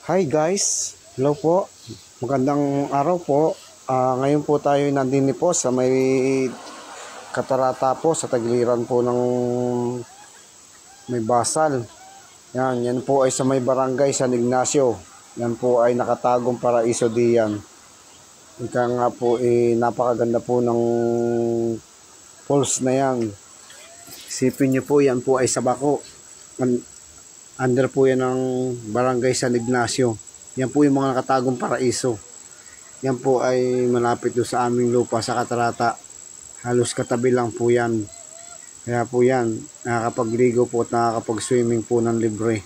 Hi guys, hello po. Magandang araw po. Ngayon po tayo nandini po sa may Katarata po sa tagiliran po ng may Basal. Yan po ay sa may barangay San Ignacio. Yan po ay nakatagong paraiso diyan. Ika nga po napakaganda po ng falls na yan. Isipin niyo po yan po ay sa Bako. Under po yan ng barangay San Ignacio. Yan po yung mga nakatagong paraiso. Yan po ay malapit doon sa aming lupa sa Katarata. Halos katabi lang po yan. Kaya po yan, nakakapagligo po at nakakapag-swimming po ng libre.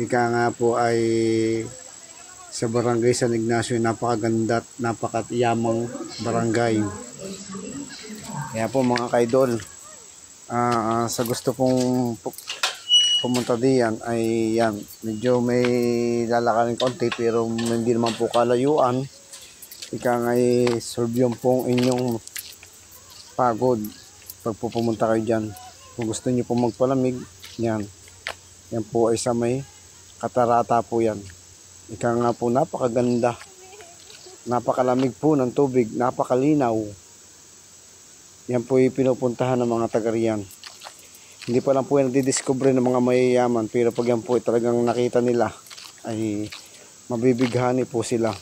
Ika nga po ay sa barangay San Ignacio, napakaganda at napakayamang barangay. Kaya po mga kaidol, sa gusto pong pumunta diyan ay yan, medyo may lalakarin konti pero hindi naman po kalayuan. Ika nga solve yung pong inyong pagod pag pumunta kayo dyan. Kung gusto niyo po magpalamig, yan po ay sa may Katarata po yan. Ika nga po napakaganda, napakalamig po ng tubig, napakalinaw. Yan po yung pinupuntahan ng mga taga-riyan. Hindi pa lang po yan nadidiscover ng mga mayayaman, pero pag yan po talagang nakita nila ay mabibighani po sila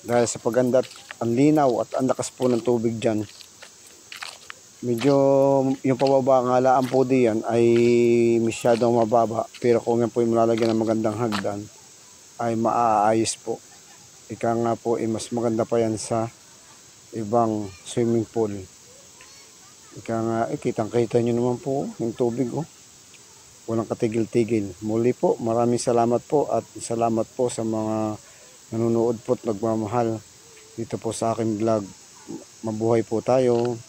dahil sa paganda at ang linaw at ang lakas po ng tubig dyan. Medyo yung pababa ng halaan po diyan ay masyadong mababa, pero kung yan po yung malalagyan ng magandang hagdan ay maaayos po. Ika nga po mas maganda pa yan sa ibang swimming pool. Ika nga, kitang-kita nyo naman po yung tubig, walang katigil-tigil. Muli po, maraming salamat po at salamat po sa mga nanonood po at nagmamahal dito po sa aking vlog. Mabuhay po tayo.